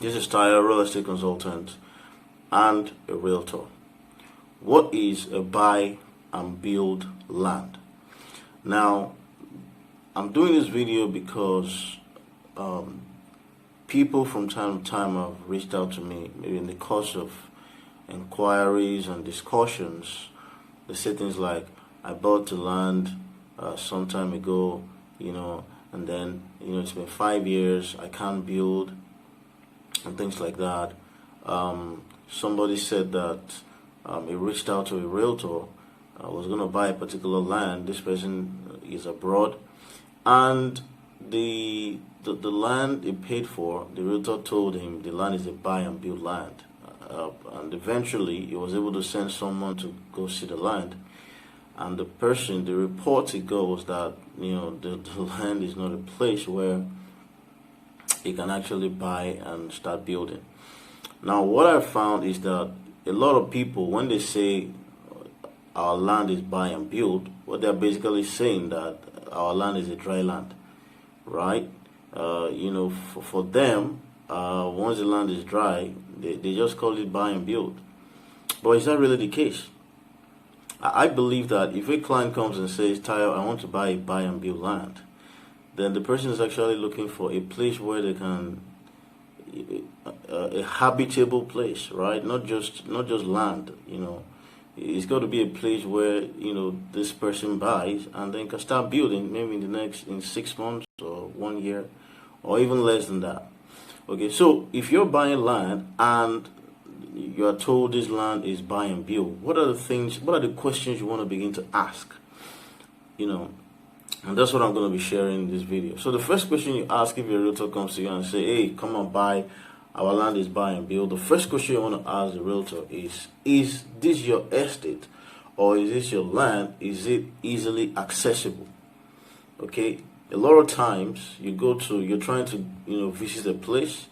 This is Tyler, real estate consultant and a realtor. What is a buy and build land? Now, I'm doing this video because people from time to time have reached out to me, maybe in the course of inquiries and discussions. They say things like, I bought the land some time ago, and then, it's been 5 years, I can't build, and things like that. Somebody said that he reached out to a realtor, was going to buy a particular land. This person is abroad, and the land he paid for, the realtor told him the land is a buy and build land. And eventually he was able to send someone to go see the land. And the report it goes that, the land is not a place where you can actually buy and start building. Now, what I found is that a lot of people, when they say our land is buy and build, what they're basically saying that our land is a dry land, right? For them, once the land is dry, they just call it buy and build. But is that really the case? I believe that if a client comes and says, Tayo, I want to buy and build land, then the person is actually looking for a place where they can, a habitable place, right? Not just land, It's got to be a place where, this person buys and then can start building maybe in 6 months or 1 year or even less than that. Okay, so if you're buying land and you are told this land is buy and build, what are the questions you want to begin to ask? And that's what I'm going to be sharing in this video. So the first question you ask if your realtor comes to you and say, hey, come on, buy, our land is buy and build. The first question you want to ask the realtor is this your estate or is this your land? Is it easily accessible? Okay, a lot of times you're trying to, visit a place,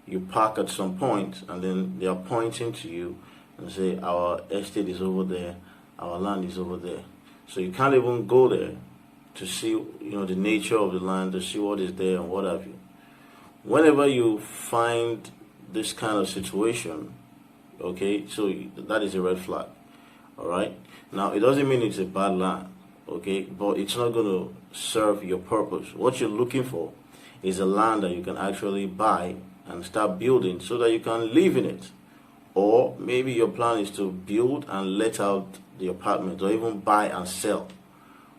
you park at some point and then they are pointing to you and say, our estate is over there, our land is over there. So you can't even go there to see, the nature of the land, to see what is there and what have you. Whenever you find this kind of situation, okay, so that is a red flag, all right? Now, it doesn't mean it's a bad land, okay, but it's not going to serve your purpose. What you're looking for is a land that you can actually buy and start building so that you can live in it. Or maybe your plan is to build and let out the apartment or even buy and sell,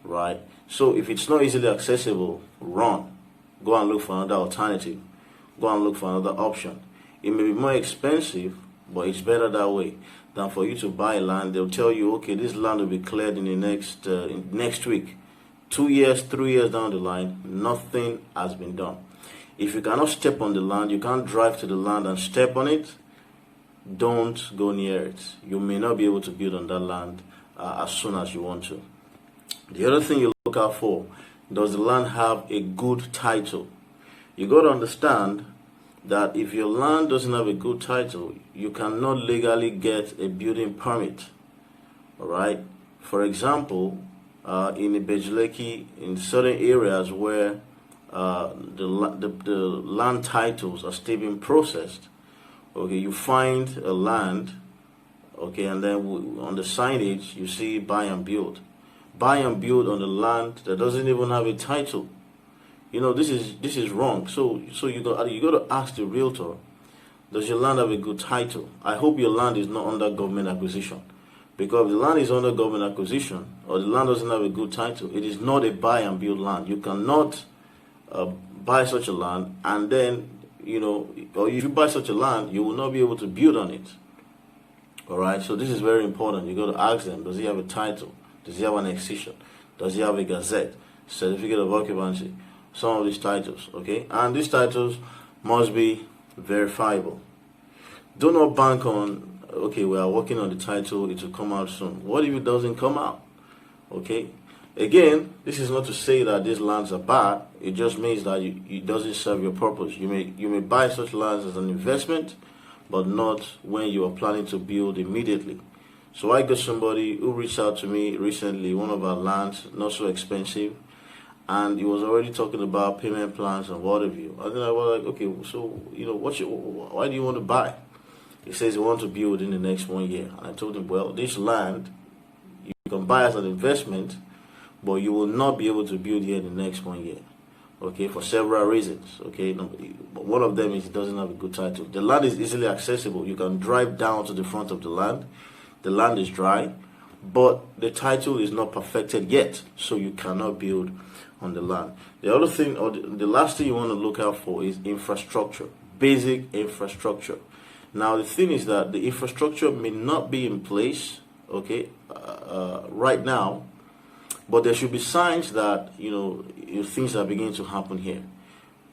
right? So if it's not easily accessible, run. Go and look for another alternative. Go and look for another option. It may be more expensive, but it's better that way than for you to buy land. They'll tell you, okay, this land will be cleared in the next week. 2 years, 3 years down the line, nothing has been done. If you cannot step on the land, you can't drive to the land and step on it, don't go near it. You may not be able to build on that land as soon as you want to. The other thing you look out for, does the land have a good title? You got to understand that if your land doesn't have a good title, you cannot legally get a building permit. All right. For example, in Ibejuleki, in certain areas where the land titles are still being processed, okay, you find a land, okay, and then on the signage you see buy and build. Buy and build on the land that doesn't even have a title. This is wrong. So you got to ask the realtor, does your land have a good title? I hope your land is not under government acquisition, because if the land is under government acquisition or the land doesn't have a good title, it is not a buy and build land. You cannot buy such a land and then or if you buy such a land, you will not be able to build on it. All right. So this is very important. You got to ask them, does he have a title? Does he have an excision? Does he have a gazette, certificate of occupancy? Some of these titles, okay? And these titles must be verifiable. Do not bank on, okay, we are working on the title, it will come out soon. What if it doesn't come out? Okay? Again, this is not to say that these lands are bad. It just means that it doesn't serve your purpose. You may buy such lands as an investment, but not when you are planning to build immediately. So I got somebody who reached out to me recently, one of our lands, not so expensive, and he was already talking about payment plans and what have you. And then I was like, okay, so why do you want to buy? He says he wants to build in the next 1 year. And I told him, well, this land you can buy as an investment, but you will not be able to build here in the next 1 year. Okay, for several reasons. Okay, one of them is it doesn't have a good title. The land is easily accessible. You can drive down to the front of the land. The land is dry, but the title is not perfected yet, so you cannot build on the land. The other thing, or the last thing you want to look out for is infrastructure, basic infrastructure. Now the thing is that the infrastructure may not be in place, okay, right now, but there should be signs that things are beginning to happen here,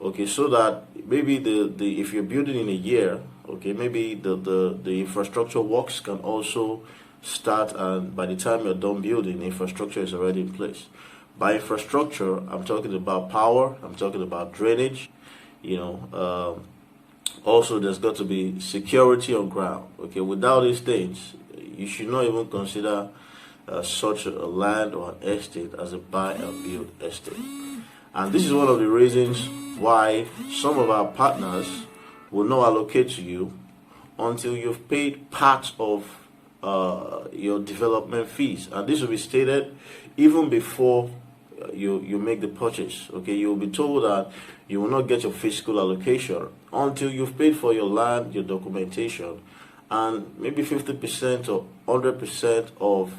okay, so that maybe the if you're building in a year, okay, maybe the infrastructure works can also start, and by the time you're done building, infrastructure is already in place. By infrastructure, I'm talking about power, I'm talking about drainage, also there's got to be security on ground. Okay, without these things, you should not even consider such a land or an estate as a buy and build estate. And this is one of the reasons why some of our partners will not allocate to you until you've paid part of your development fees. And this will be stated even before you make the purchase. Okay, you will be told that you will not get your physical allocation until you've paid for your land, your documentation, and maybe 50% or 100% of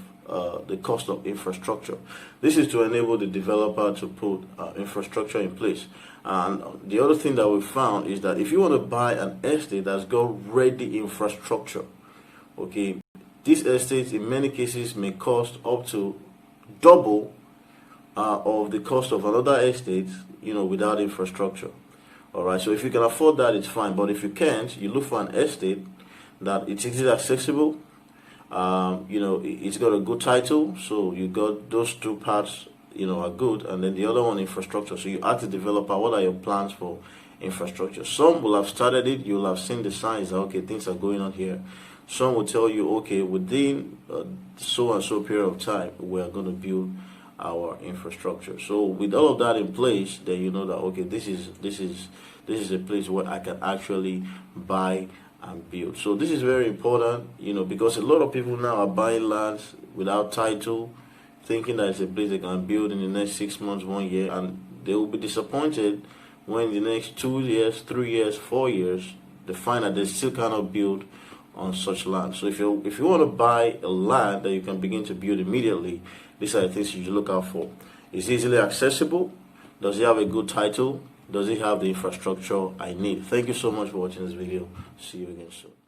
the cost of infrastructure. This is to enable the developer to put infrastructure in place. And the other thing that we found is that if you want to buy an estate that's got ready infrastructure, okay, these estates in many cases may cost up to double of the cost of another estate, without infrastructure. All right, so if you can afford that, it's fine. But if you can't, you look for an estate that it's easily accessible. It's got a good title, so you got those two parts, are good, and then the other one, infrastructure. So you ask the developer, what are your plans for infrastructure? Some will have started it. You'll have seen the signs that, okay, things are going on here. Some will tell you, okay, within so and so period of time, we're going to build our infrastructure. So with all of that in place, then you know that, okay, this is a place where I can actually buy and build. So this is very important, because a lot of people now are buying lands without title, thinking that it's a place they can build in the next 6 months, 1 year, and they will be disappointed when in the next 2 years, 3 years, 4 years, they find that they still cannot build on such land. So if you want to buy a land that you can begin to build immediately, these are the things you should look out for. It's easily accessible. Does it have a good title? Does it have the infrastructure I need? Thank you so much for watching this video. See you again soon.